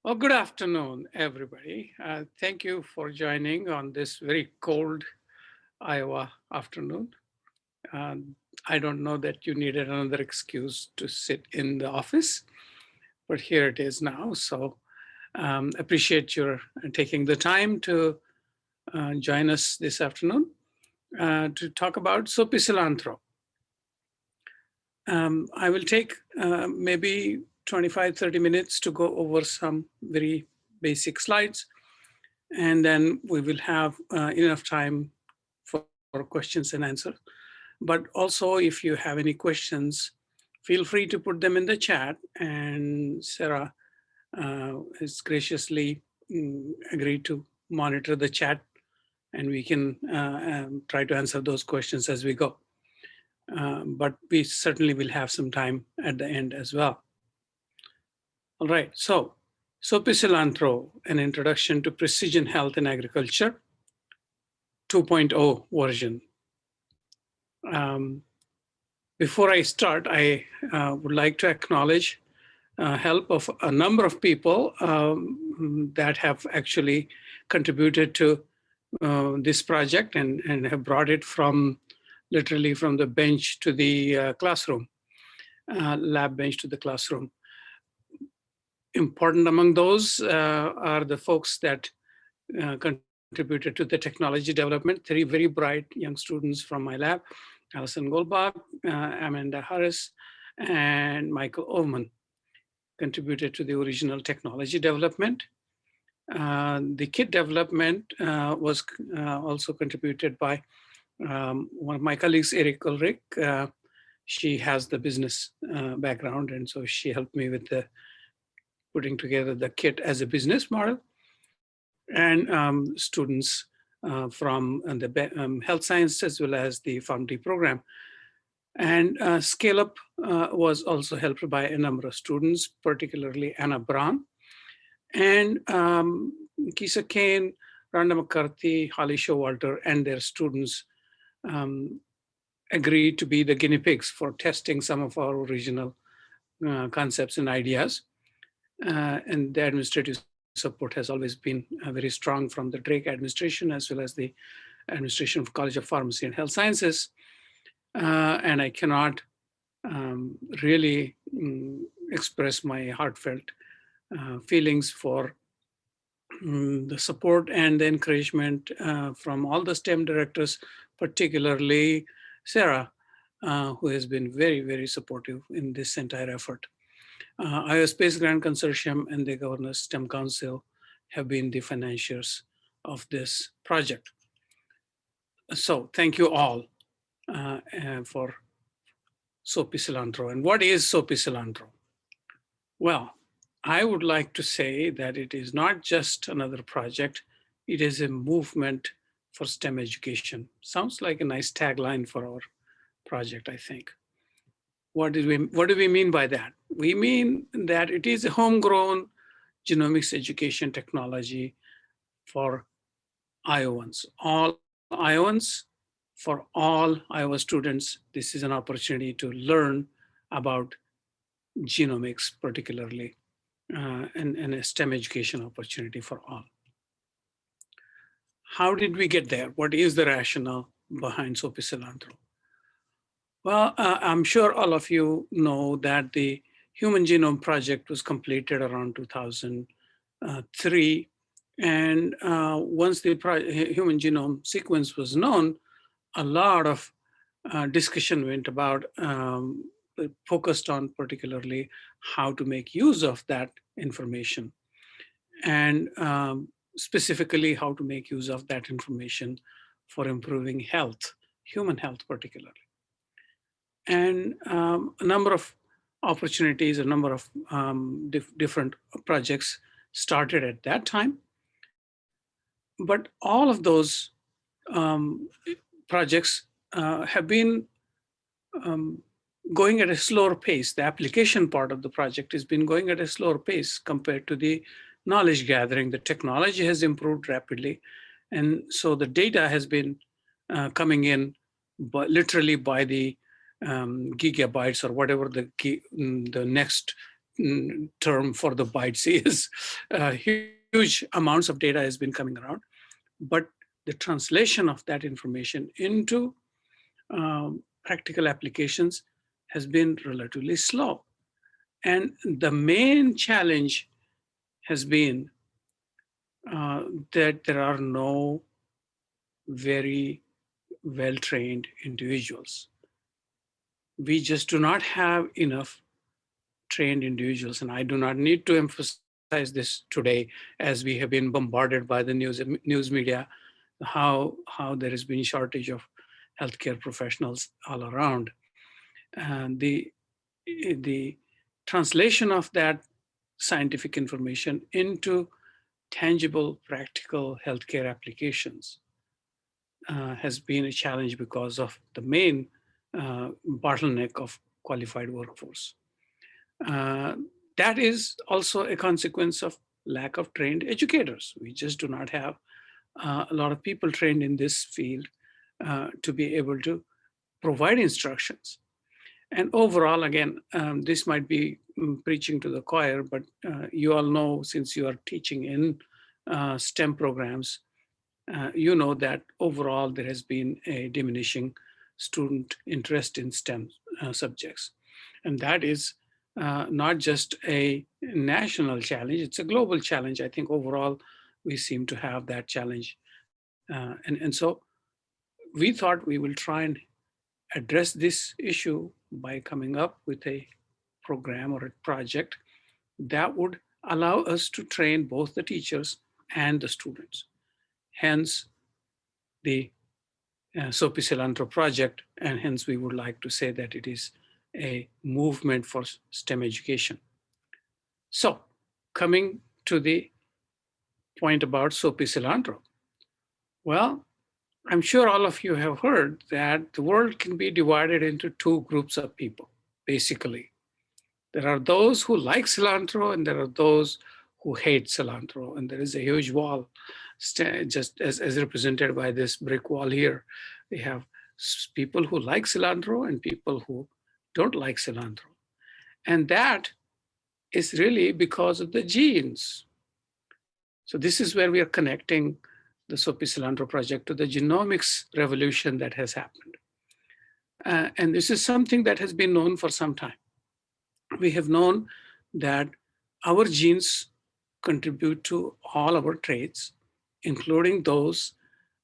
Well, good afternoon, everybody. Thank you for joining on this very cold Iowa afternoon. I don't know that you needed another excuse to sit in the office, but here it is now. So appreciate your taking the time to join us this afternoon to talk about SoapyCilantro. I will take maybe 25, 30 minutes to go over some very basic slides, and then we will have enough time for questions and answers. But also, if you have any questions, feel free to put them in the chat, and Sarah has graciously agreed to monitor the chat, and we can try to answer those questions as we go. But we certainly will have some time at the end as well. All right, so SoapyCilantro, an introduction to precision health in agriculture, 2.0 version. Um, Before I start, I would like to acknowledge help of a number of people that have actually contributed to this project and have brought it from literally from the bench to the classroom, lab bench to the classroom. Important among those are the folks that contributed to the technology development, 3 very bright young students from my lab, Alison Goldbach, Amanda Harris, and Michael Oman contributed to the original technology development. The kit development was also contributed by one of my colleagues, Eric Ulrich. She has the business background, and so she helped me with the putting together the kit as a business model. And students from the health science as well as the PharmD program. And Scale Up was also helped by a number of students, particularly Anna Braun, and Kisa Kane, Rhonda McCarthy, Holly Showalter, and their students agreed to be the guinea pigs for testing some of our original concepts and ideas. And the administrative support has always been very strong from the Drake administration as well as the administration of College of Pharmacy and Health Sciences. And I cannot really express my heartfelt feelings for the support and the encouragement from all the STEM directors, particularly Sarah, who has been very, very supportive in this entire effort. Iowa Space Grant Consortium and the Governor's STEM Council have been the financiers of this project. So thank you all for SoapyCilantro. And what is SoapyCilantro? Well, I would like to say that it is not just another project, it is a movement for STEM education. Sounds like a nice tagline for our project, I think. What do we mean by that? We mean that it is a homegrown genomics education technology for Iowans. All Iowans, for all Iowa students, this is an opportunity to learn about genomics particularly, and a STEM education opportunity for all. How did we get there? What is the rationale behind SoapyCilantro? Well, I'm sure all of you know that the Human Genome Project was completed around 2003. And once the human genome sequence was known, a lot of discussion went about, focused on particularly how to make use of that information. And specifically how to make use of that information for improving health, human health particularly. And a number of opportunities, a number of different projects started at that time. But all of those projects have been going at a slower pace. The application part of the project has been going at a slower pace compared to the knowledge gathering. The technology has improved rapidly. And so the data has been coming in literally by the gigabytes or whatever the next term for the bites is huge amounts of data has been coming around, but the translation of that information into practical applications has been relatively slow. And the main challenge has been that there are no very well-trained individuals. We just do not have enough trained individuals. And I do not need to emphasize this today as we have been bombarded by the news media, how there has been shortage of healthcare professionals all around. And the translation of that scientific information into tangible, practical healthcare applications has been a challenge because of the main bottleneck of qualified workforce. Uh, that is also a consequence of lack of trained educators. We just do not have a lot of people trained in this field to be able to provide instructions. And overall, again, this might be preaching to the choir, but you all know, since you are teaching in STEM programs, you know that overall there has been a diminishing student interest in STEM subjects. And that is not just a national challenge, it's a global challenge. I think overall we seem to have that challenge. And so we thought we will try and address this issue by coming up with a program or a project that would allow us to train both the teachers and the students. Hence the SoapyCilantro project, and hence we would like to say that it is a movement for STEM education. So coming to the point about SoapyCilantro. Well, I'm sure all of you have heard that the world can be divided into two groups of people, basically. There are those who like cilantro and there are those who hate cilantro. And there is a huge wall, just as represented by this brick wall here. We have people who like cilantro and people who don't like cilantro. And that is really because of the genes. So this is where we are connecting the SoapyCilantro project to the genomics revolution that has happened. And this is something that has been known for some time. We have known that our genes contribute to all our traits, including those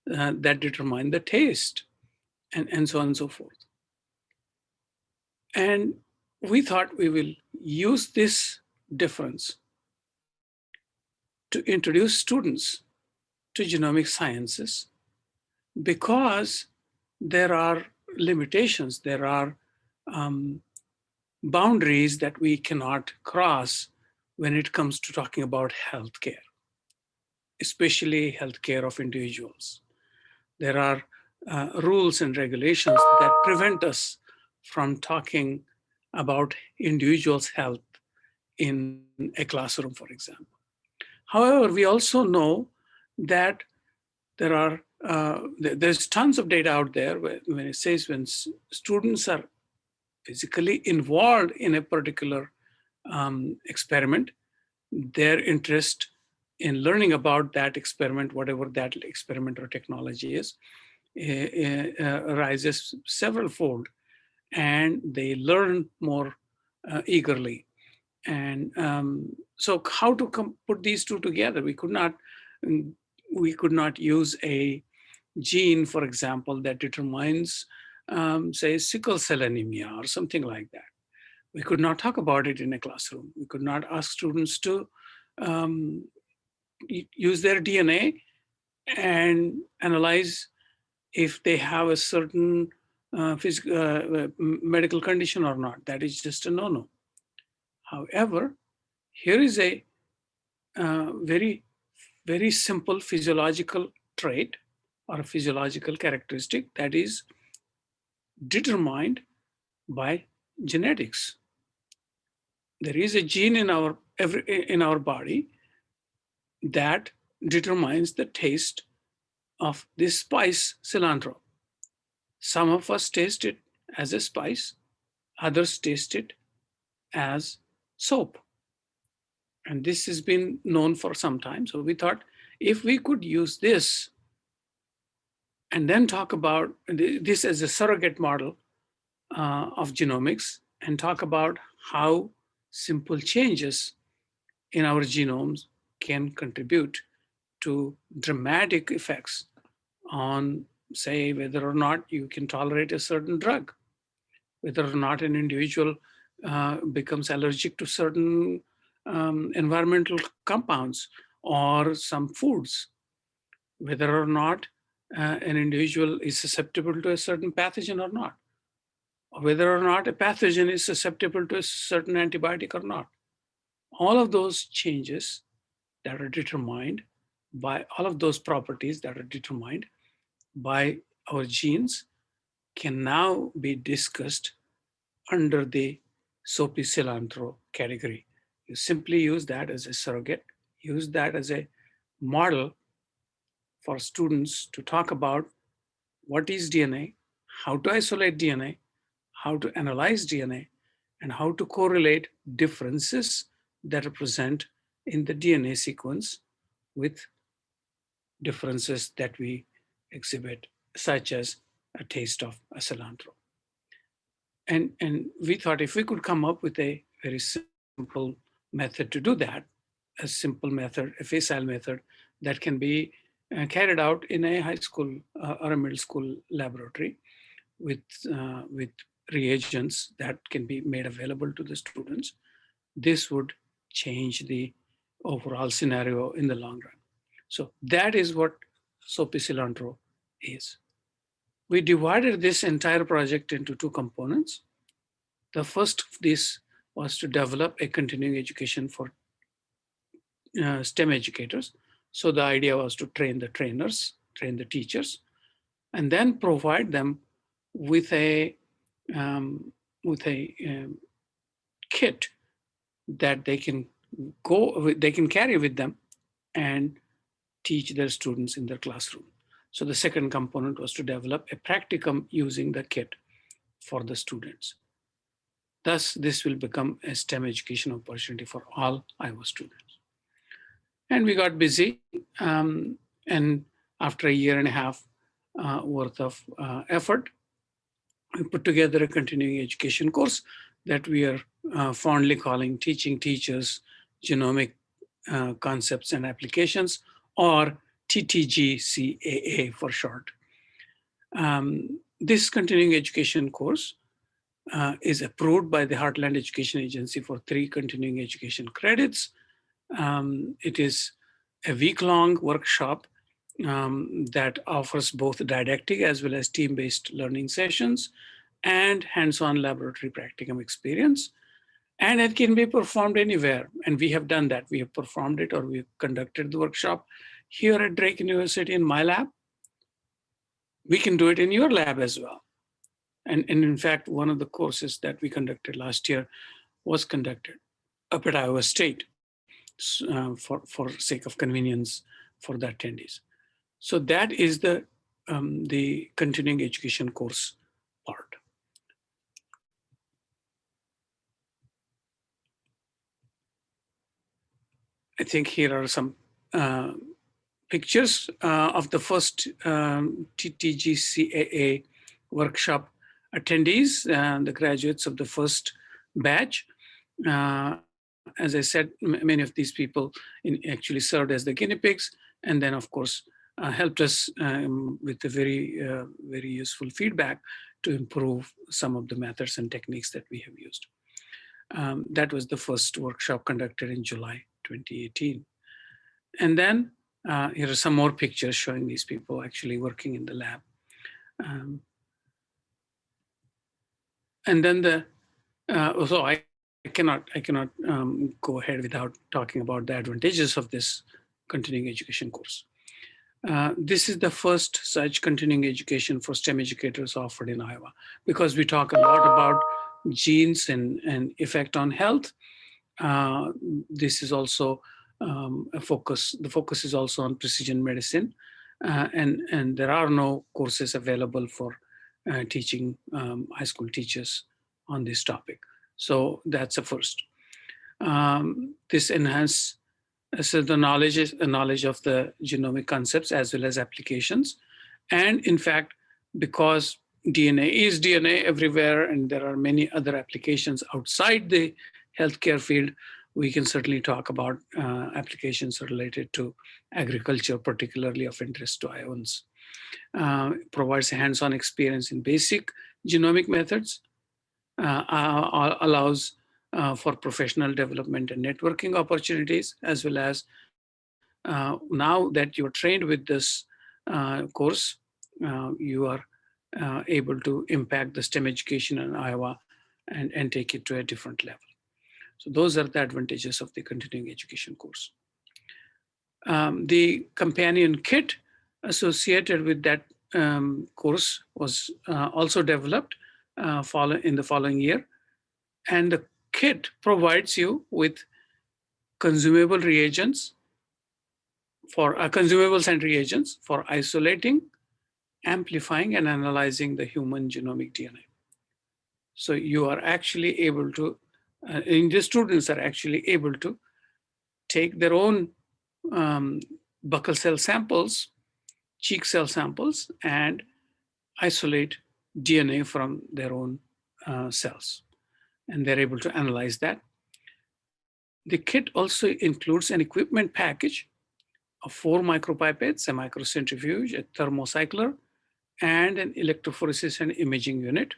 that determine the taste, and so on and so forth. And we thought we will use this difference to introduce students to genomic sciences because there are limitations, there are boundaries that we cannot cross when it comes to talking about healthcare, especially healthcare of individuals. There are rules and regulations that prevent us from talking about individuals' health in a classroom, for example. However, we also know that there's tons of data out there when it says when students are physically involved in a particular experiment, their interest in learning about that experiment, whatever that experiment or technology is, rises several fold, and they learn more eagerly. And so how to put these two together? We could not use a gene, for example, that determines, say, sickle cell anemia or something like that. We could not talk about it in a classroom. We could not ask students to use their DNA and analyze if they have a certain medical condition or not. That is just a no-no. However, here is a very, very simple physiological trait or a physiological characteristic that is determined by genetics. There is a gene in our body that determines the taste of this spice, cilantro. Some of us taste it as a spice, others taste it as soap. And this has been known for some time. So we thought if we could use this and then talk about this as a surrogate model of genomics and talk about how simple changes in our genomes can contribute to dramatic effects on, say, whether or not you can tolerate a certain drug, whether or not an individual becomes allergic to certain environmental compounds or some foods, whether or not an individual is susceptible to a certain pathogen or not, or whether or not a pathogen is susceptible to a certain antibiotic or not. All of those changes that are determined by all of those properties that are determined by our genes can now be discussed under the SoapyCilantro category. You simply use that as a surrogate, use that as a model for students to talk about what is DNA, how to isolate DNA, how to analyze DNA, and how to correlate differences that are present in the DNA sequence with differences that we exhibit, such as a taste of a cilantro. And we thought if we could come up with a very simple method to do that, a simple method, a facile method that can be carried out in a high school or a middle school laboratory with reagents that can be made available to the students, this would change the overall scenario in the long run. So that is what SoapyCilantro is. We divided this entire project into two components. The first of this was to develop a continuing education for STEM educators. So the idea was to train the trainers, train the teachers, and then provide them with a um, kit that they can carry with them and teach their students in their classroom. So the second component was to develop a practicum using the kit for the students. Thus, this will become a STEM education opportunity for all Iowa students. And we got busy. And after a year and a half worth of effort, we put together a continuing education course that we are fondly calling Teaching Teachers Genomic Concepts and Applications, or TTGCAA for short. This continuing education course is approved by the Heartland Education Agency for 3 continuing education credits. It is a week-long workshop that offers both didactic as well as team-based learning sessions and hands-on laboratory practicum experience. And it can be performed anywhere. And we have done that. We have performed it, or we've conducted the workshop here at Drake University in my lab. We can do it in your lab as well. And in fact, one of the courses that we conducted last year was conducted up at Iowa State for sake of convenience for the attendees. So that is the continuing education course part. I think here are some pictures of the first TTGCAA workshop attendees, the graduates of the first batch. As I said, many of these people actually served as the guinea pigs, and then of course helped us with a very useful feedback to improve some of the methods and techniques that we have used. That was the first workshop conducted in July 2018. And then here are some more pictures showing these people actually working in the lab. And then so I cannot go ahead without talking about the advantages of this continuing education course. This is the first such continuing education for STEM educators offered in Iowa, because we talk a lot about genes and effect on health. This is also a focus. The focus is also on precision medicine, and there are no courses available for teaching high school teachers on this topic. So that's a first. This enhances so the knowledge is a knowledge of the genomic concepts as well as applications. And in fact, because DNA is DNA everywhere, and there are many other applications outside the healthcare field, we can certainly talk about applications related to agriculture, particularly of interest to Iowans. Provides hands-on experience in basic genomic methods, allows for professional development and networking opportunities, as well as now that you're trained with this course, you are able to impact the STEM education in Iowa and take it to a different level. So those are the advantages of the continuing education course. The companion kit associated with that course was also developed in the following year. And the kit provides you with consumable reagents consumables and reagents for isolating, amplifying, and analyzing the human genomic DNA. So you are actually able to, the students are actually able to take their own buccal cell samples, cheek cell samples, and isolate DNA from their own cells. And they're able to analyze that. The kit also includes an equipment package of 4 micropipettes, a microcentrifuge, a thermocycler, and an electrophoresis and imaging unit.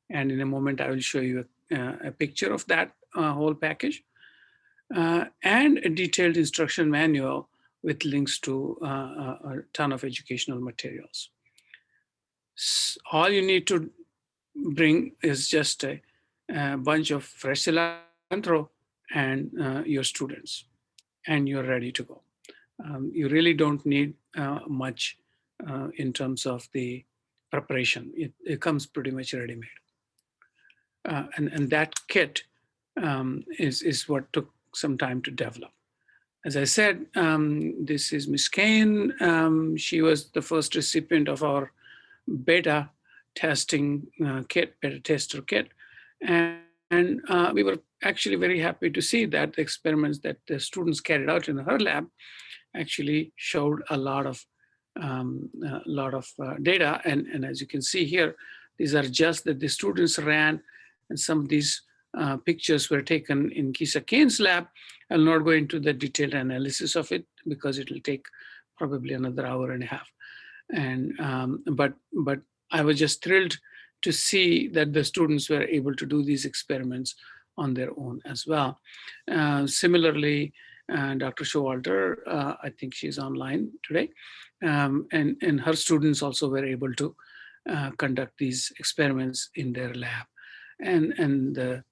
And in a moment, I will show you a picture of that whole package. And a detailed instruction manual with links to a ton of educational materials. All you need to bring is just a bunch of fresh cilantro and your students, and you're ready to go. You really don't need much in terms of the preparation. It comes pretty much ready-made. And that kit is what took some time to develop. As I said, this is Ms. Kane. She was the first recipient of our beta testing kit, beta tester kit. And we were actually very happy to see that the experiments that the students carried out in her lab actually showed a lot of data. And as you can see here, these are just that the students ran, and some of these pictures were taken in Kisa Kane's lab. I'll not go into the detailed analysis of it because it will take probably another hour and a half. And but I was just thrilled to see that the students were able to do these experiments on their own as well. Similarly, Dr. Showalter, I think she's online today, and her students also were able to conduct these experiments in their lab. And the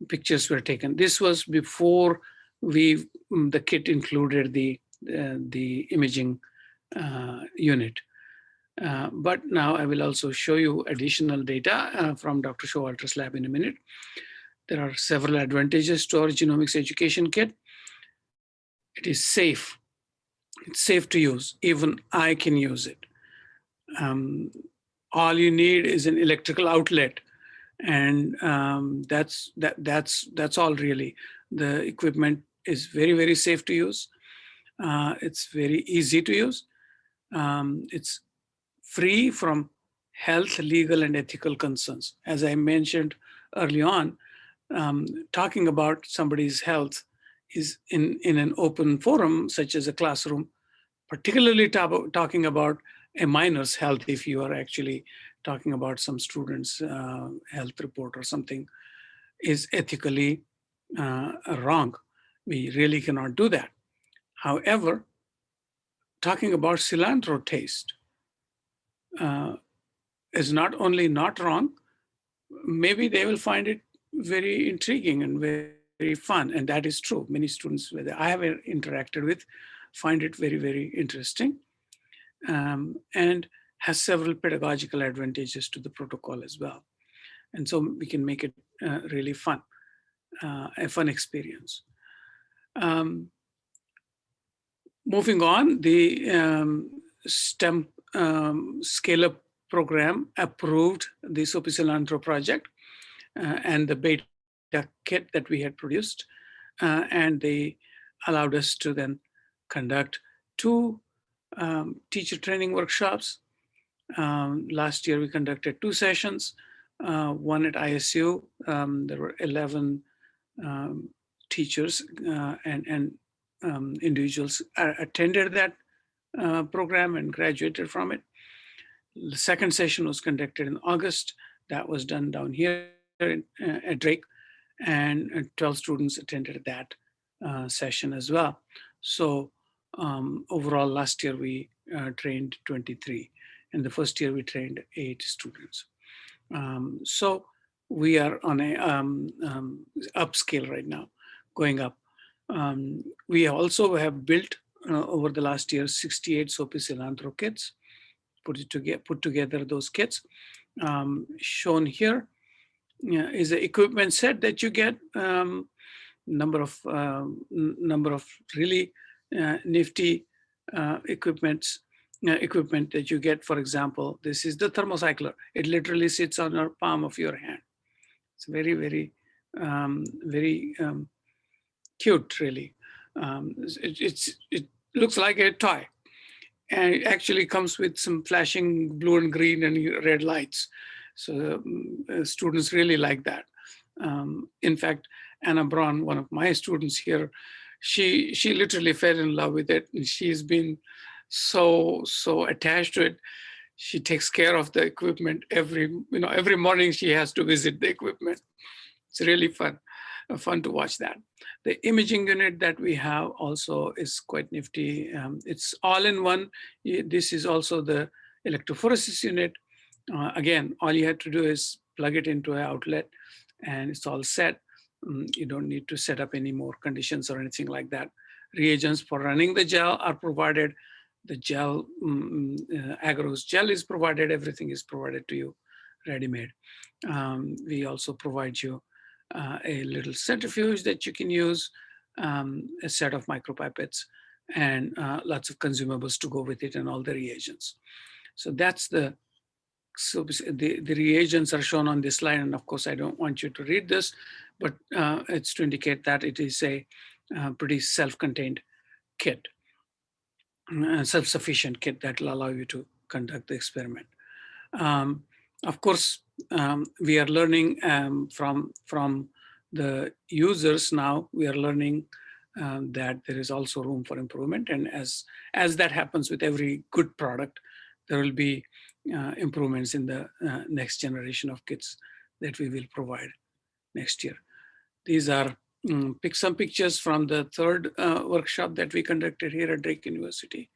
pictures were taken. This was before the kit included the imaging unit. But now I will also show you additional data from Dr. Showalter's lab in a minute. There are several advantages to our genomics education kit. It is safe. It's safe to use. Even I can use it. All you need is an electrical outlet, and that's all really. The equipment is very, very safe to use. It's very easy to use. It's free from health, legal, and ethical concerns. As I mentioned early on, talking about somebody's health is in an open forum, such as a classroom, particularly talking about a minor's health, if you are actually talking about some student's health report or something, is ethically wrong. We really cannot do that. However, talking about cilantro taste is not only not wrong, maybe they will find it very intriguing and very fun. And that is true. Many students that I have interacted with find it very, very interesting, and has several pedagogical advantages to the protocol as well. And so we can make it really fun, a fun experience. Moving on, the STEM scale-up program approved the SoapyCilantro project and the beta kit that we had produced. and they allowed us to then conduct two teacher training workshops. Last year, we conducted two sessions, one at ISU. There were 11 um, teachers and individuals attended that program and graduated from it. The second session was conducted in August. That was done down here at Drake, and 12 students attended that session as well. So overall, last year we trained 23. And the first year we trained 8 students. So we are on a upscale right now, going up. We also have built over the last year 68 SoapyCilantro kits, put together those kits. Shown here is the equipment set that you get. Number of really nifty equipment that you get. For example, this is the thermocycler. It literally sits on the palm of your hand. It's very, very, very cute, really. It looks like a toy, and it actually comes with some flashing blue and green and red lights. So students really like that. In fact, Anna Braun, one of my students here, she literally fell in love with it, and she's been so attached to it. She takes care of the equipment every morning. She has to visit the equipment. It's really fun to watch that. The imaging unit that we have also is quite nifty. It's all in one. This is also the electrophoresis unit. Again, all you have to do is plug it into an outlet and it's all set. You don't need to set up any more conditions or anything like that. Reagents for running the gel are provided. The gel, agarose gel is provided. Everything is provided to you, ready-made. We also provide you a little centrifuge that you can use, a set of micropipettes, and lots of consumables to go with it, and all the reagents. So that's the reagents are shown on this slide, and of course I don't want you to read this, but it's to indicate that it is a pretty self-contained kit, self-sufficient kit that will allow you to conduct the experiment. Of course, we are learning from the users now. We are learning that there is also room for improvement, and as that happens with every good product, there will be improvements in the next generation of kits that we will provide next year. These are some pictures from the third workshop that we conducted here at Drake University.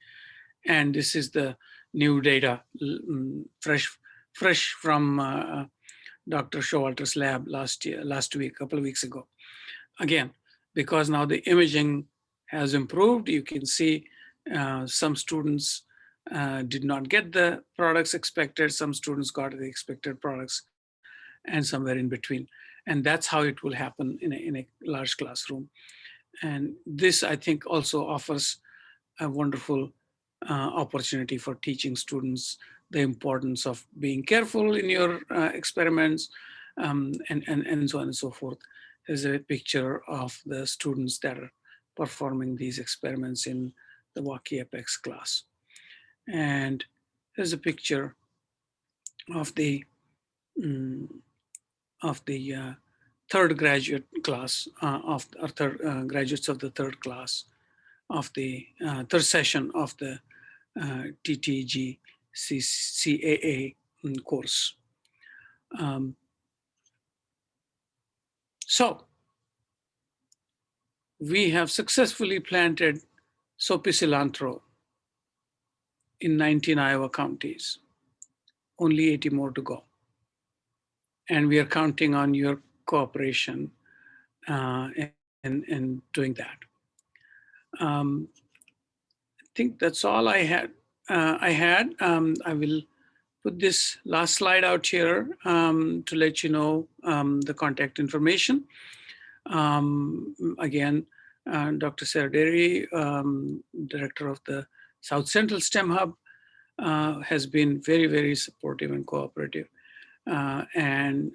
And this is the new data, fresh from Dr. Showalter's lab last week, a couple of weeks ago. Again, because now the imaging has improved, you can see some students did not get the products expected, some students got the expected products, and somewhere in between. And that's how it will happen in a large classroom. And this, I think, also offers a wonderful opportunity for teaching students the importance of being careful in your experiments, and so on and so forth. There's a picture of the students that are performing these experiments in the Walkie Apex class. And there's a picture of the third graduate class, graduates of the third class of the third session of the TTG CAA course. So we have successfully planted SoapyCilantro in 19 Iowa counties, only 80 more to go. And we are counting on your cooperation in doing that. I think that's all I had. I will put this last slide out here to let you know the contact information. Again, Dr. Saraderi, director of the South Central STEM Hub, has been very, very supportive and cooperative. And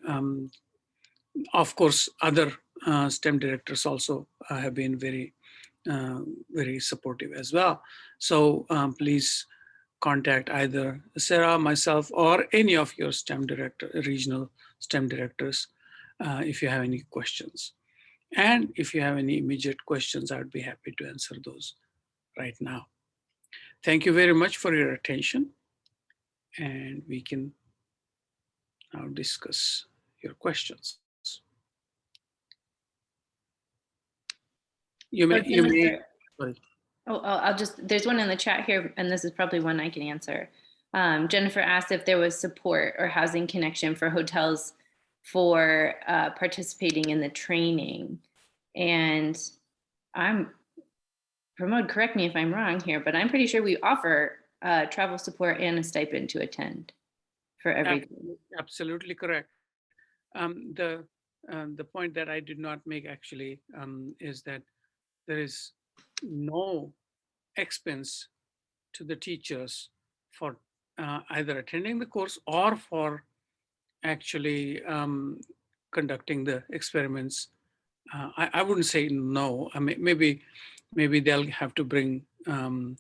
of course, other STEM directors also have been very, very supportive as well. So please contact either Sarah, myself, or any of your regional STEM directors if you have any questions. And if you have any immediate questions, I would be happy to answer those right now. Thank you very much for your attention. And we can now discuss your questions. You may, sorry. There's one in the chat here, and this is probably one I can answer. Jennifer asked if there was support or housing connection for hotels for participating in the training. And Pramod, correct me if I'm wrong here, but I'm pretty sure we offer travel support and a stipend to attend for every. Absolutely correct. The point that I did not make actually is that there is no expense to the teachers for either attending the course or for actually conducting the experiments. I wouldn't say no. I mean, maybe they'll have to bring they'll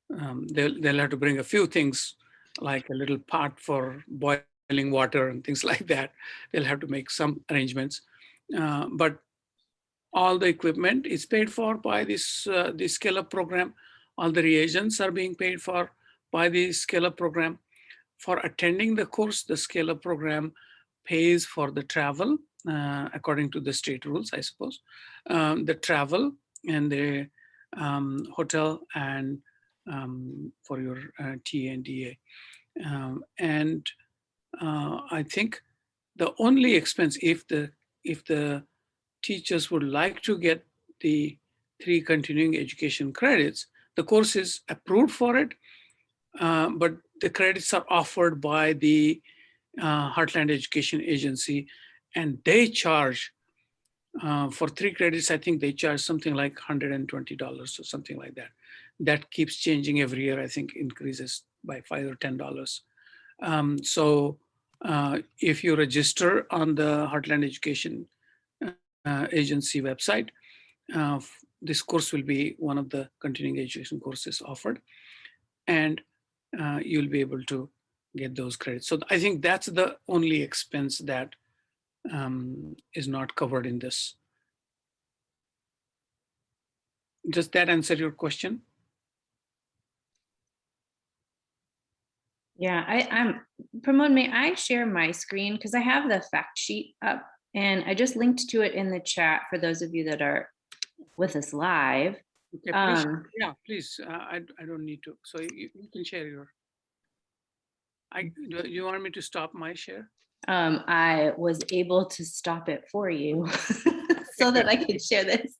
have to bring a few things like a little pot for boiling water and things like that. They'll have to make some arrangements, but all the equipment is paid for by this the scale-up program. All the reagents are being paid for by the scale-up program. For attending the course, the scale-up program pays for the travel according to the state rules, I suppose. The travel and the hotel and for your TA and DA. And I think the only expense, if the teachers would like to get the 3 continuing education credits, the course is approved for it, but the credits are offered by the Heartland Education Agency, and they charge for 3 credits. I think they charge something like $120 or something like that. That keeps changing every year. I think increases by $5 or $10. So if you register on the Heartland Education Agency website, this course will be one of the continuing education courses offered, and you'll be able to get those credits. So I think that's the only expense that is not covered in this. Does that answer your question? Yeah, I'm Pramod, may I share my screen? Because I have the fact sheet up and I just linked to it in the chat for those of you that are with us live. Okay, please, yeah, please. I don't need to. So you can share your. Do you want me to stop my share? I was able to stop it for you so that I could share this.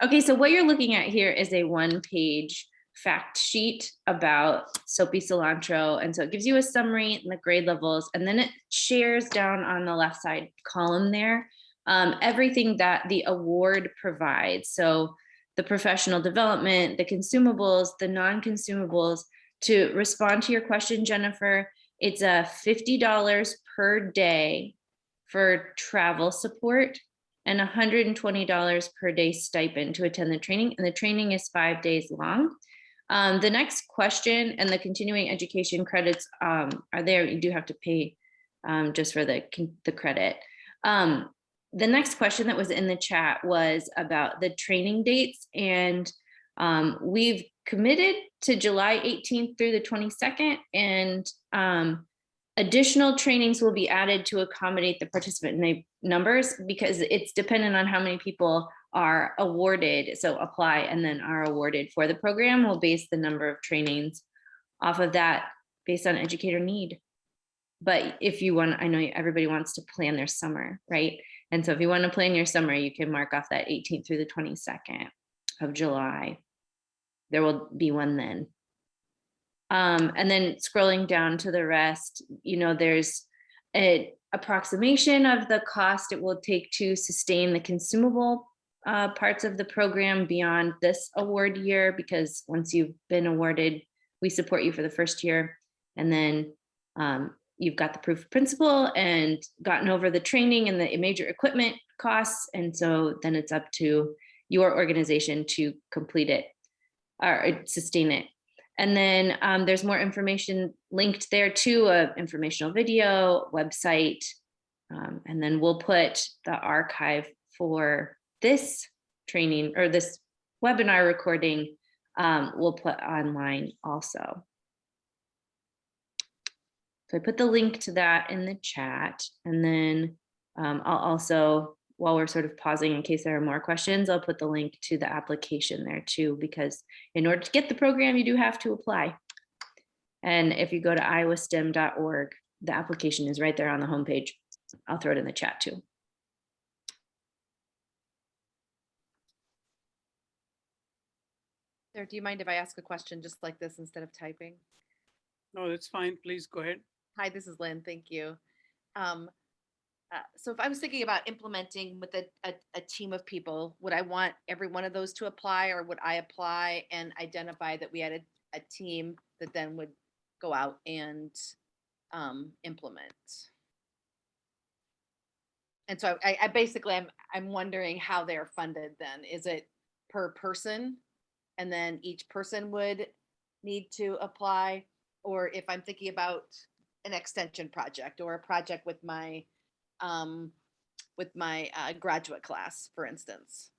Okay, so what you're looking at here is a 1-page fact sheet about SoapyCilantro. And so it gives you a summary and the grade levels, and then it shares down on the left side column there, everything that the award provides. So the professional development, the consumables, the non-consumables. To respond to your question, Jennifer, it's $50 per day for travel support and $120 per day stipend to attend the training. And the training is 5 days long. The next question, and the continuing education credits are there. You do have to pay just for the credit. The next question that was in the chat was about the training dates. And we've committed to July 18th through the 22nd. And additional trainings will be added to accommodate the participant numbers, because it's dependent on how many people are awarded. So apply and then are awarded for the program. We'll base the number of trainings off of that based on educator need. But if you want, I know everybody wants to plan their summer, right? And so if you want to plan your summer, you can mark off that 18th through the 22nd of July. There will be one then. And then scrolling down to the rest, there's an approximation of the cost it will take to sustain the consumable parts of the program beyond this award year, because once you've been awarded, we support you for the first year. And then you've got the proof of principle and gotten over the training and the major equipment costs. And so then it's up to your organization to complete it or sustain it. And then there's more information linked there to a informational video, website. And then we'll put the archive for this training or this webinar recording, we'll put online also. So I put the link to that in the chat. And then I'll also, while we're sort of pausing in case there are more questions, I'll put the link to the application there too, because in order to get the program, you do have to apply. And if you go to iowastem.org, the application is right there on the homepage. I'll throw it in the chat too. Sarah, do you mind if I ask a question just like this instead of typing? No, that's fine. Please go ahead. Hi, this is Lynn. Thank you. So if I was thinking about implementing with a team of people, would I want every one of those to apply, or would I apply and identify that we had a team that then would go out and implement? And so I basically, I'm wondering how they're funded then. Is it per person? And then each person would need to apply? Or if I'm thinking about an extension project or a project with my graduate class, for instance,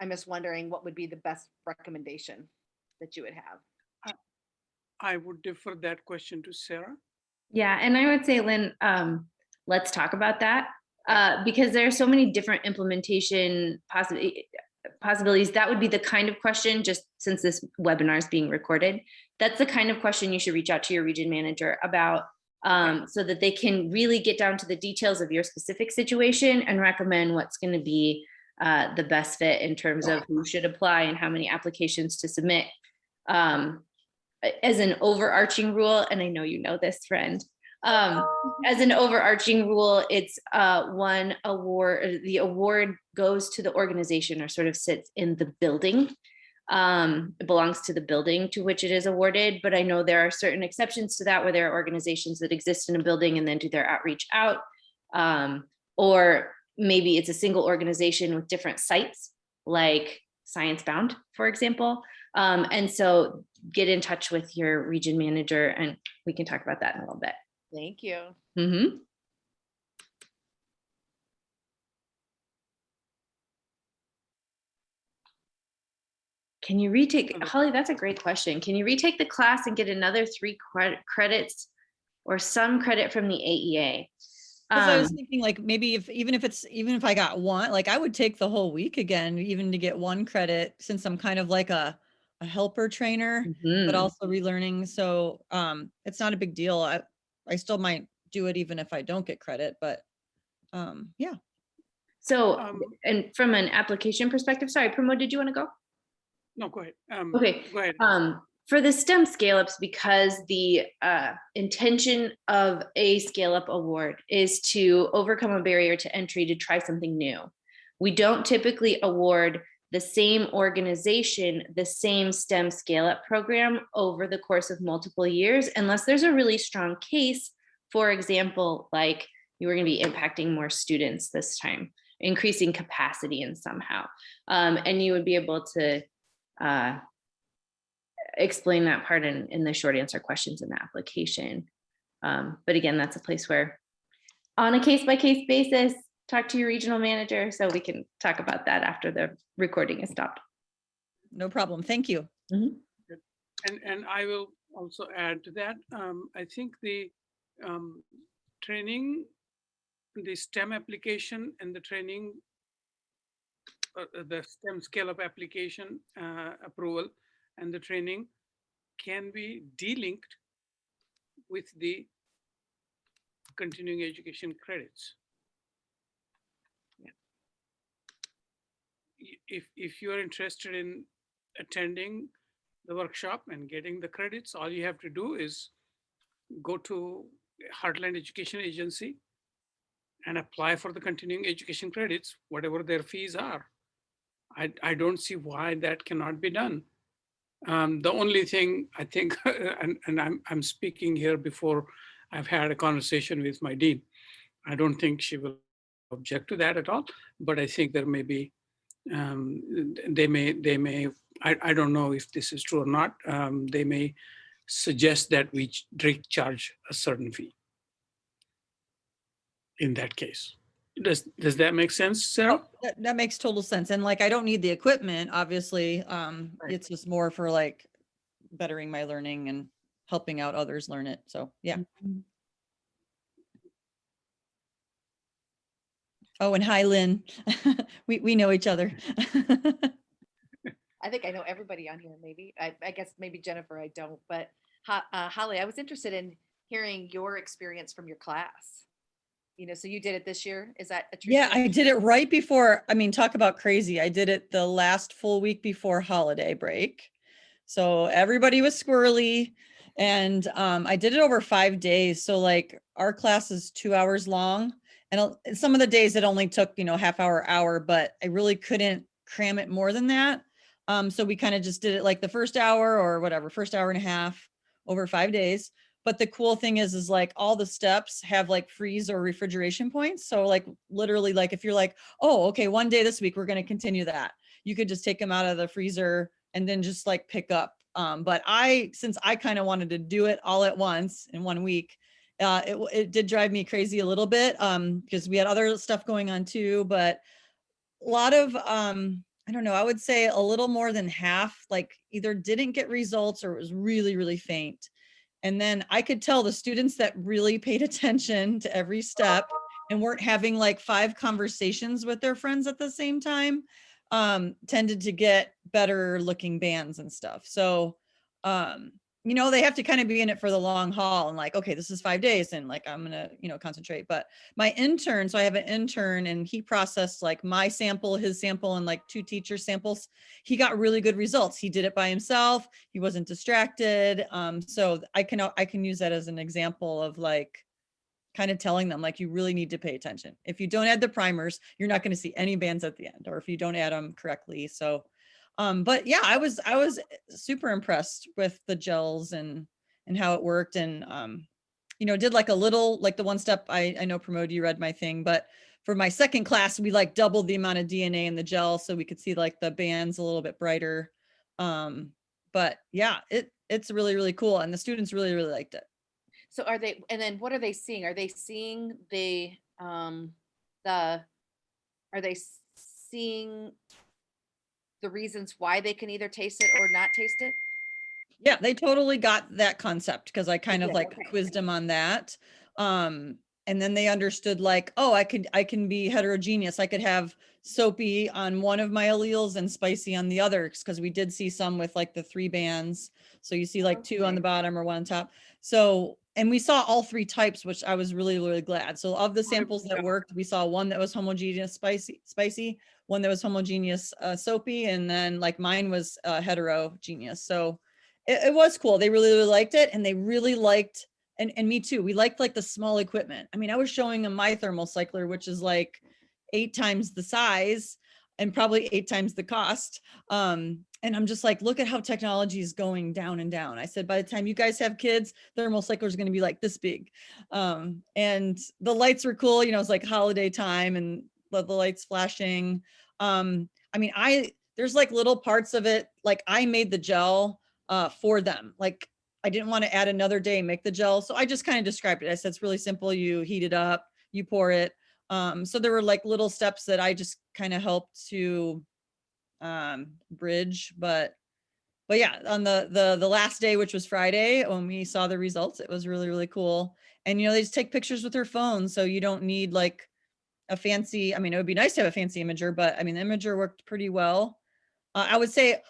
I'm just wondering what would be the best recommendation that you would have. I would defer that question to Sarah. Yeah, and I would say, Lynn, let's talk about that because there are so many different implementation possibilities. That would be the kind of question, just since this webinar is being recorded, that's the kind of question you should reach out to your region manager about, so that they can really get down to the details of your specific situation and recommend what's going to be the best fit in terms of who should apply and how many applications to submit. As an overarching rule, and I know you know this, friend, as an overarching rule, it's one award, the award goes to the organization or sort of sits in the building. It belongs to the building to which it is awarded, but I know there are certain exceptions to that where there are organizations that exist in a building and then do their outreach out, or maybe it's a single organization with different sites, like Science Bound, for example. And so get in touch with your region manager and we can talk about that in a little bit. Thank you. Mm-hmm. Can you retake, Holly, that's a great question. Can you retake the class and get another 3 credits or some credit from the AEA? I was thinking like maybe even if I got one, like I would take the whole week again, even to get 1 credit, since I'm kind of like a helper trainer, but also relearning. So it's not a big deal. I still might do it even if I don't get credit, but yeah. So and from an application perspective, sorry, Pramod, did you want to go? No, go ahead. Okay. Go ahead. For the STEM scale-ups, because the intention of a scale-up award is to overcome a barrier to entry to try something new. We don't typically award the same organization the same STEM scale-up program over the course of multiple years, unless there's a really strong case, for example, like you were going to be impacting more students this time, increasing capacity in somehow. And you would be able to explain that part in the short answer questions in the application. But again, that's a place where on a case-by-case basis, talk to your regional manager so we can talk about that after the recording is stopped. No problem. Thank you. Mm-hmm. And I will also add to that. I think the training, the STEM application and the training, the STEM scale-up application approval and the training can be delinked with the continuing education credits. Yeah. If you're interested in attending the workshop and getting the credits, all you have to do is go to Heartland Education Agency and apply for the continuing education credits, whatever their fees are. I don't see why that cannot be done. The only thing I think, and I'm speaking here before I've had a conversation with my dean. I don't think she will object to that at all, but I think there may be, they may, I don't know if this is true or not. They may suggest that we charge a certain fee in that case. Does that make sense, Sarah? That makes total sense. And like, I don't need the equipment, obviously. Right. It's just more for like bettering my learning and helping out others learn it. So yeah. Oh, and hi, Lynn. We know each other. I think I know everybody on here, maybe. I guess maybe Jennifer, I don't, but Holly, I was interested in hearing your experience from your class. You know, so you did it this year. Is that a true Yeah, story? I did it right before. I mean, talk about crazy. I did it the last full week before holiday break. So everybody was squirrely. And I did it over 5 days. So like our class is 2 hours long. And some of the days it only took, half hour, but I really couldn't cram it more than that. So we kind of just did it like the first hour or whatever, first hour and a half over 5 days. But the cool thing is like all the steps have like freeze or refrigeration points. So like literally like if you're like, oh, okay, one day this week, we're going to continue that. You could just take them out of the freezer and then just like pick up. But since I kind of wanted to do it all at once in 1 week, it did drive me crazy a little bit because we had other stuff going on too, but a lot of, I don't know, I would say a little more than half, like either didn't get results or it was really, really faint. And then I could tell the students that really paid attention to every step and weren't having like 5 conversations with their friends at the same time, tended to get better looking bands and stuff. So, they have to kind of be in it for the long haul and like, okay, this is 5 days and like, I'm going to, concentrate. But my intern, so I have an intern and he processed like my sample, his sample, and like 2 teacher samples. He got really good results. He did it by himself. He wasn't distracted. So I can use that as an example of like kind of telling them like, you really need to pay attention. If you don't add the primers, you're not going to see any bands at the end, or if you don't add them correctly. So, but yeah, I was super impressed with the gels and how it worked. And, did like a little, like the one step I know Pramod, you read my thing, but for my second class, we like doubled the amount of DNA in the gel so we could see like the bands a little bit brighter. But yeah, it's really, really cool. And the students really, really liked it. So and then what are they seeing? Are they seeing are they seeing the reasons why they can either taste it or not taste it? Yeah, they totally got that concept because I kind of did, like okay. quizzed them on that. And then they understood like, oh, I can be heterogeneous. I could have soapy on one of my alleles and spicy on the other, because we did see some with like the 3 bands. So you see like 2 on the bottom or 1 on top. So, and we saw all 3 types, which I was really, really glad. So of the samples that worked, we saw one that was homogeneous spicy, one that was homogeneous soapy, and then like mine was heterogeneous. So it was cool. They really, really liked it. And they really liked, and me too, we liked like the small equipment. I mean, I was showing them my thermal cycler, which is like 8 times the size and probably 8 times the cost. And I'm just like, look at how technology is going down and down. I said, by the time you guys have kids, thermal cycler is going to be like this big. And the lights were cool. It's like holiday time and the lights flashing. I mean, there's like little parts of it. Like I made the gel for them. Like I didn't want to add another day, make the gel. So I just kind of described it. I said, it's really simple. You heat it up, you pour it. So there were like little steps that I just kind of helped to bridge, but yeah, on the last day, which was Friday, when we saw the results, it was really, really cool. And, they just take pictures with their phone. So you don't need like a fancy, I mean, it would be nice to have a fancy imager, but I mean, the imager worked pretty well. I would say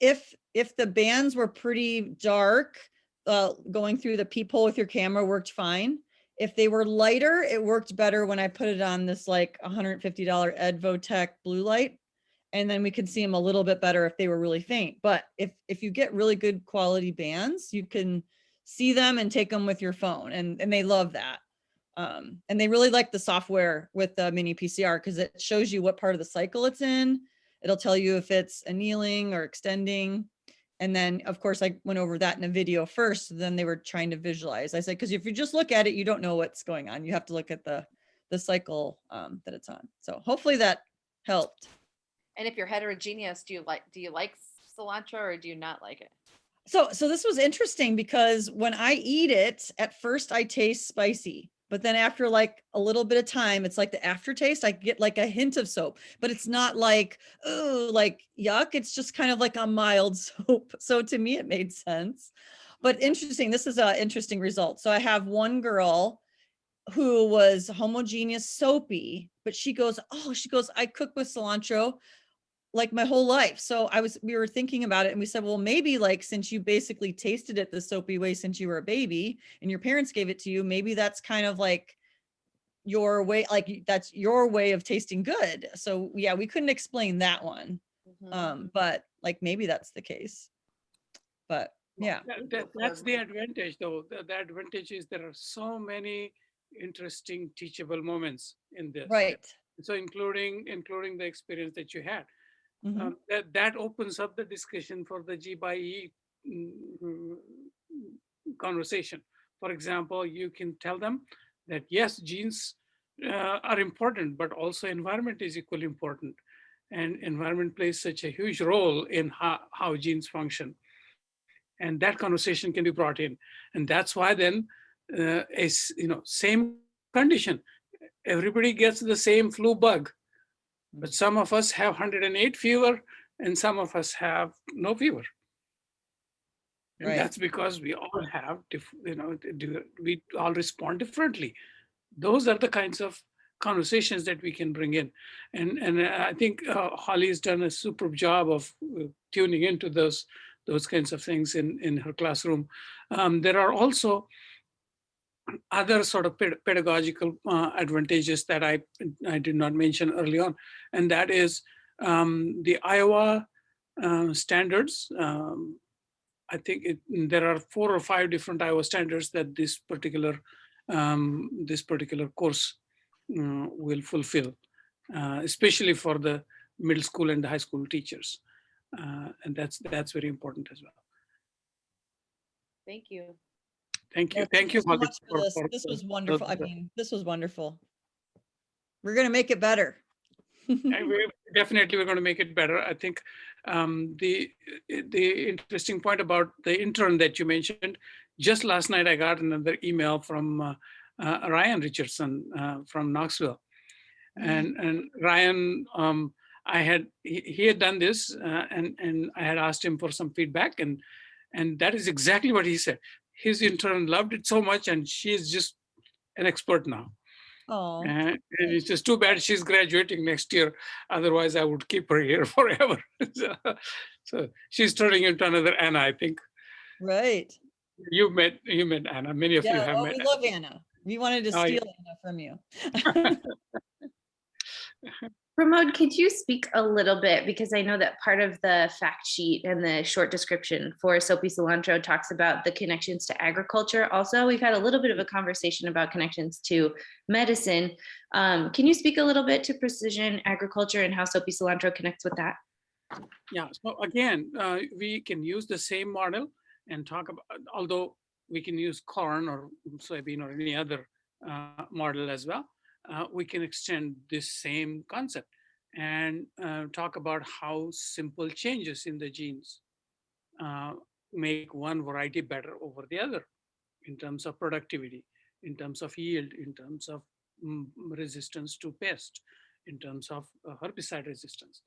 if the bands were pretty dark, going through the peephole with your camera worked fine. If they were lighter, it worked better when I put it on this like $150 Edvotech blue light. And then we could see them a little bit better if they were really faint. But if you get really good quality bands, you can see them and take them with your phone. And they love that. And they really like the software with the mini PCR because it shows you what part of the cycle it's in. It'll tell you if it's annealing or extending. And then of course I went over that in a video first, then they were trying to visualize. I said, because if you just look at it, you don't know what's going on. You have to look at the cycle that it's on. So hopefully that helped. And if you're heterogeneous, do you like cilantro or do you not like it? So this was interesting because when I eat it, at first I taste spicy, but then after like a little bit of time, it's like the aftertaste, I get like a hint of soap, but it's not like, oh, like yuck. It's just kind of like a mild soap. So to me, it made sense. But interesting, this is an interesting result. So I have one girl who was homogeneous soapy, but she goes, I cook with cilantro like my whole life. So we were thinking about it and we said, well, maybe like, since you basically tasted it the soapy way since you were a baby and your parents gave it to you, maybe that's kind of like your way, like that's your way of tasting good. So yeah, we couldn't explain that one. But like, maybe that's the case, but yeah. That's the advantage though. The advantage is there are so many interesting teachable moments in this. Right. So including the experience that you had. Mhm. That opens up the discussion for the G by E conversation. For example, you can tell them that yes, genes are important, but also environment is equally important. And environment plays such a huge role in how genes function. And that conversation can be brought in. And that's why then, same condition, everybody gets the same flu bug, but some of us have 108 fever and some of us have no fever. And Right. that's because we all have, we all respond differently. Those are the kinds of conversations that we can bring in. And I think Holly has done a superb job of tuning into those kinds of things in her classroom. There are also other sort of pedagogical advantages that I did not mention early on, and that is the Iowa standards. I think there are 4 or 5 different Iowa standards that this particular course will fulfill, especially for the middle school and the high school teachers, and that's very important as well. Thank you. Thank you. Well, Thank you, so Holly, much for this. This was wonderful. I mean, this was wonderful. We're going to make it better. We're going to make it better. I think the interesting point about the intern that you mentioned, just last night I got another email from Ryan Richardson from Knoxville, and Ryan, he had done this, and I had asked him for some feedback, and that is exactly what he said. His intern loved it so much, and she is just an expert now. Oh, And it's just too bad she's graduating next year. Otherwise, I would keep her here forever. So she's turning into another Anna, I think. right. You met Anna. Many of you have met. We love Anna. We wanted to steal Anna from you. Pramod, could you speak a little bit, because I know that part of the fact sheet and the short description for SoapyCilantro talks about the connections to agriculture. Also, we've had a little bit of a conversation about connections to medicine. Can you speak a little bit to precision agriculture and how SoapyCilantro connects with that? Yeah, so again, we can use the same model and talk about, although we can use corn or soybean or any other model as well, we can extend this same concept and talk about how simple changes in the genes make one variety better over the other in terms of productivity, in terms of yield, in terms of resistance to pest, in terms of herbicide resistance.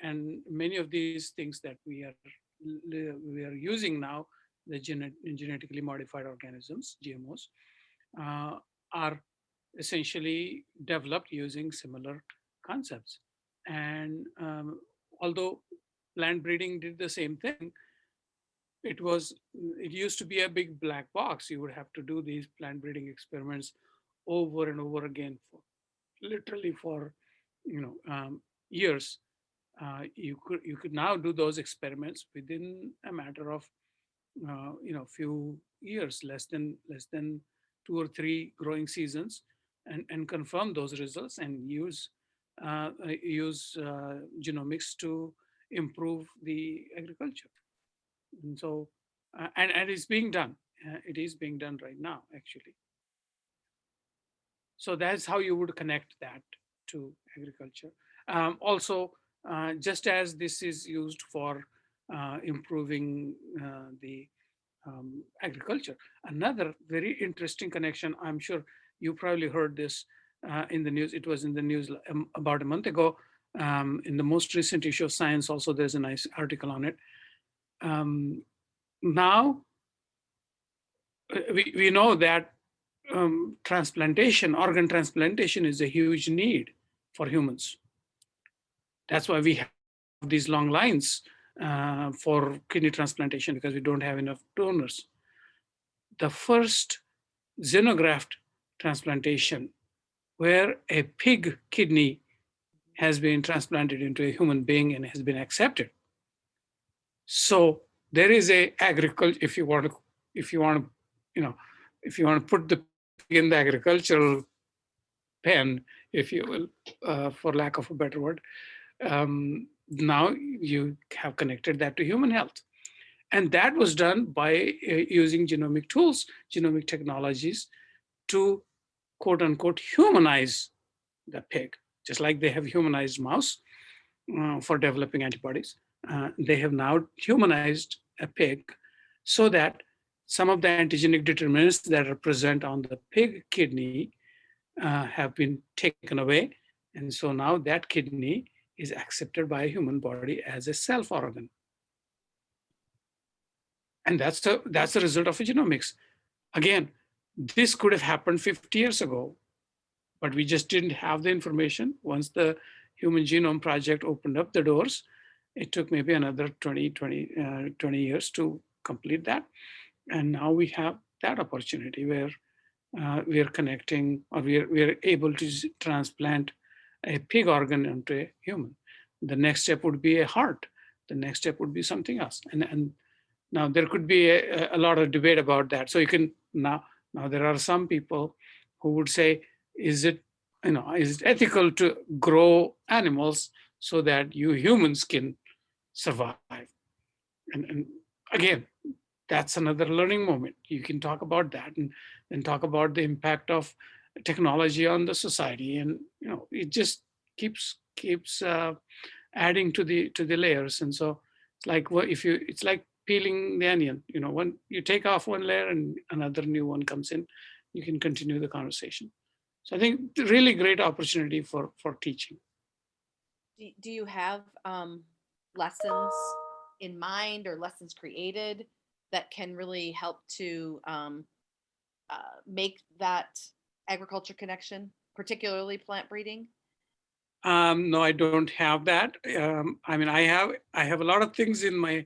And many of these things that we are using now, the genetically modified organisms, GMOs, are essentially developed using similar concepts. And although plant breeding did the same thing, it used to be a big black box. You would have to do these plant breeding experiments over and over again for literally for years. You could now do those experiments within a matter of few years, less than 2 or 3 growing seasons, and confirm those results and use genomics to improve the agriculture. And so, and it's being done. It is being done right now, actually. So that's how you would connect that to agriculture. Also, just as this is used for improving the agriculture, another very interesting connection, I'm sure you probably heard this in the news. It was in the news about a month ago. In the most recent issue of Science, also there's a nice article on it. Now, we know that transplantation, organ transplantation is a huge need for humans. That's why we have these long lines for kidney transplantation, because we don't have enough donors. The first xenograft transplantation, where a pig kidney has been transplanted into a human being and has been accepted. So there is a agriculture, if you want to, you know, if you want to put the pig in the agricultural pen, if you will, for lack of a better word, now you have connected that to human health. And that was done by using genomic tools, genomic technologies to quote unquote humanize the pig, just like they have humanized mouse for developing antibodies. They have now humanized a pig so that some of the antigenic determinants that are present on the pig kidney have been taken away. And so now that kidney is accepted by a human body as a self organ. And that's a result of genomics. Again, this could have happened 50 years ago, but we just didn't have the information. Once the Human Genome Project opened up the doors, it took maybe another 20 years to complete that. And now we have that opportunity where we are connecting, or we are able to transplant a pig organ into a human. The next step would be a heart. The next step would be something else. And now there could be a lot of debate about that. So you can now there are some people who would say, is it ethical to grow animals so that you humans can survive? And again, that's another learning moment. You can talk about that and talk about the impact of technology on the society, and it just keeps adding to the layers. And so it's like it's like peeling the onion. When you take off one layer and another new one comes in, you can continue the conversation. So I think really great opportunity for teaching. Do you have lessons in mind or lessons created that can really help to make that agriculture connection, particularly plant breeding? No, I don't have that. I mean, I have a lot of things in my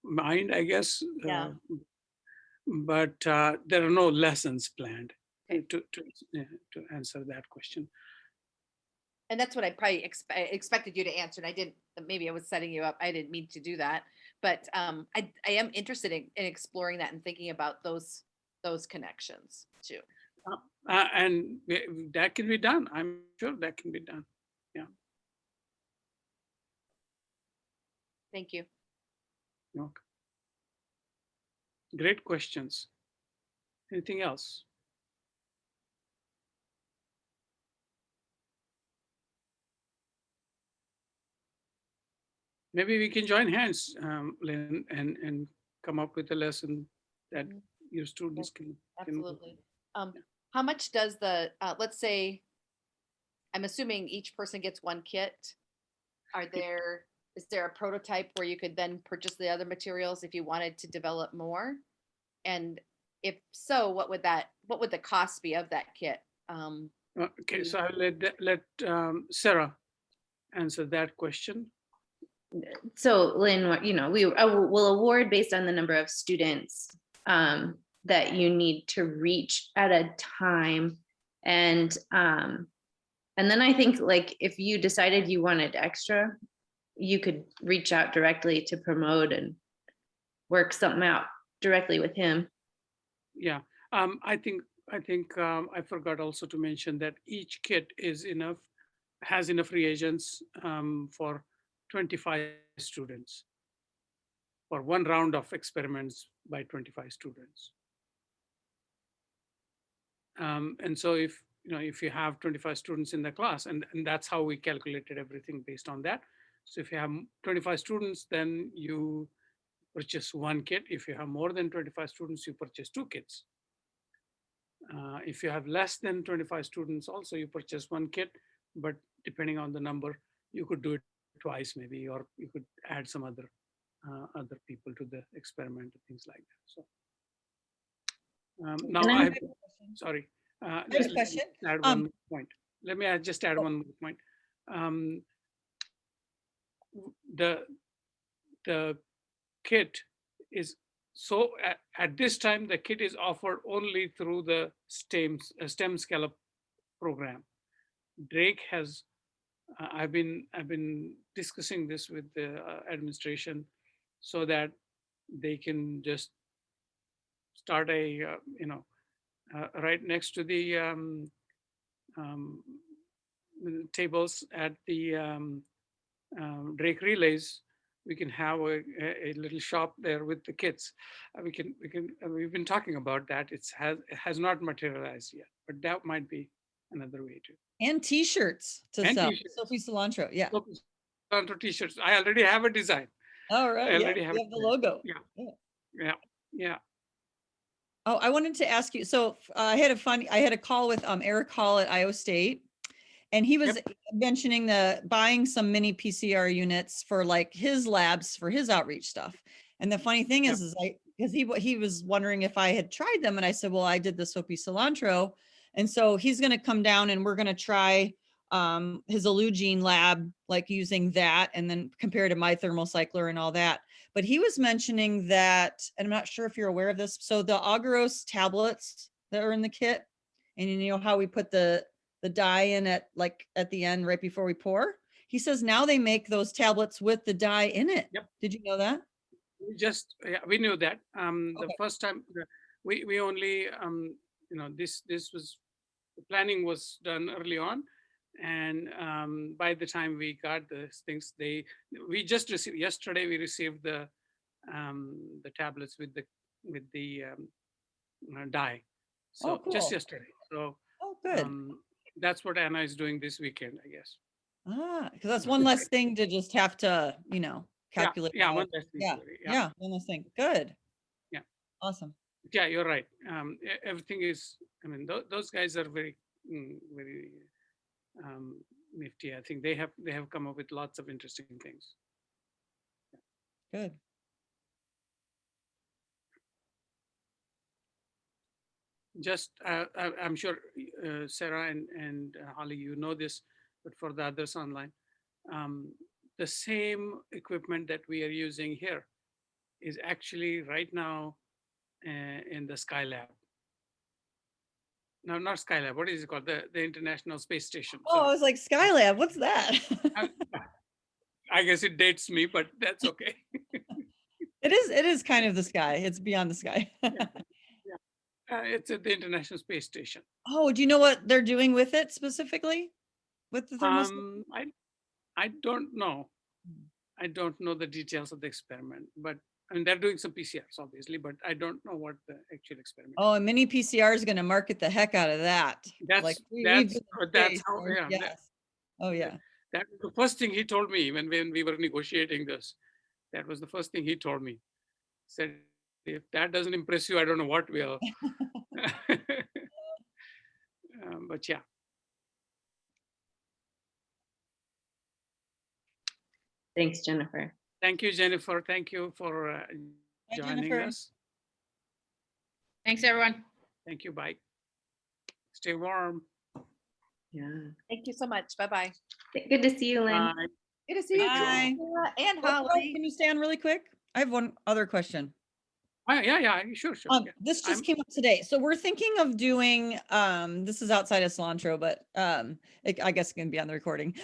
mind, I guess. Yeah. But there are no lessons planned Okay. to answer that question. And that's what I probably expected you to answer. And I didn't, maybe I was setting you up. I didn't mean to do that. But I am interested in exploring that and thinking about those connections too. And that can be done. I'm sure that can be done. Yeah. Thank you. Okay. Great questions. Anything else? Maybe we can join hands, Lynn, and come up with a lesson that your students can. Absolutely. How much does the, let's say, I'm assuming each person gets one kit. Is there a prototype where you could then purchase the other materials if you wanted to develop more? And if so, what would the cost be of that kit? Okay, so I'll let Sarah answer that question. So Lynn, we will award based on the number of students that you need to reach at a time. And then I think, like, if you decided you wanted extra, you could reach out directly to Promote and work something out directly with him. Yeah, I think I forgot also to mention that each kit has enough reagents for 25 students. for one round of experiments by 25 students. And so if you have 25 students in the class, and that's how we calculated everything based on that. So if you have 25 students, then you purchase one kit. If you have more than 25 students, you purchase two kits. If you have less than 25 students, also you purchase one kit, but depending on the number, you could do it twice maybe, or you could add some other people to the experiment, things like that. So now And I I have have, sorry, There's a let me question. add one more point. Let me just add one more point. The kit is, so at this time, the kit is offered only through the STEM scallop program. Drake has, I've been discussing this with the administration so that they can just start a, right next to the tables at the Drake relays, we can have a little shop there with the kits. We've been talking about that. It has not materialized yet, but that might be another way to. And t-shirts to And sell. t-shirts. SoapyCilantro. Yeah. SoapyCilantro t-shirts. I already have a design. All right. I Yeah. already You have have the logo. Yeah. Oh, I wanted to ask you. So I had a call with Eric Hall at Iowa State, and he was mentioning buying some mini PCR units for like his labs for his outreach stuff. And the funny thing is because he was wondering if I had tried them, and I said, well, I did the SoapyCilantro, and so he's going to come down and we're going to try his Illugene lab, like using that, and then compare to my thermocycler and all that. But he was mentioning that, and I'm not sure if you're aware of this. So the agarose tablets that are in the kit, and you know how we put the dye in at the end right before we pour. He says now they make those tablets with the dye in it. Yep. Did you know that? We knew that. The Okay. first time we only this was, the planning was done early on, and by the time we got the things, we just received yesterday. We received the tablets with the dye. So cool. just yesterday. So good. that's what Anna is doing this weekend, I guess. Because that's one less thing to just have to calculate. Yeah, one less thing. Yeah, one less thing. Good. Yeah. Awesome. Yeah, you're right. Everything is, those guys are very very nifty. I think they have come up with lots of interesting things. Good. Just I'm sure Sarah and Holly, you know this, but for the others online, the same equipment that we are using here is actually right now in the Skylab. No, not Skylab. What is it called? The International Space Station. Oh, I was like, Skylab, what's that? I guess it dates me, but that's okay. It is kind of the sky. It's beyond the sky. It's at the International Space Station. Oh, do you know what they're doing with it specifically? With the thermal? I don't know. I don't know the details of the experiment, but they're doing some PCRs, obviously, but I don't know what the actual experiment. Oh, and mini PCR is going to market the heck out of that. That's how. Yeah. Yes. Oh yeah. That was the first thing he told me when we were negotiating this. That was the first thing he told me. Said, if that doesn't impress you, I don't know what will. But yeah. Thanks, Jennifer. Thank you, Jennifer. Thank you for joining us. Thanks, everyone. Thank you. Bye. Stay warm. Yeah. Thank you so much. Bye-bye. Good to see you, Lynn. Bye. Good to see you, Bye. Sarah and Oh, Holly. can you stay on really quick? I have one other question. Yeah, sure. Yeah. This just came up today. So we're thinking of doing, this is outside of cilantro, but I guess it can be on the recording.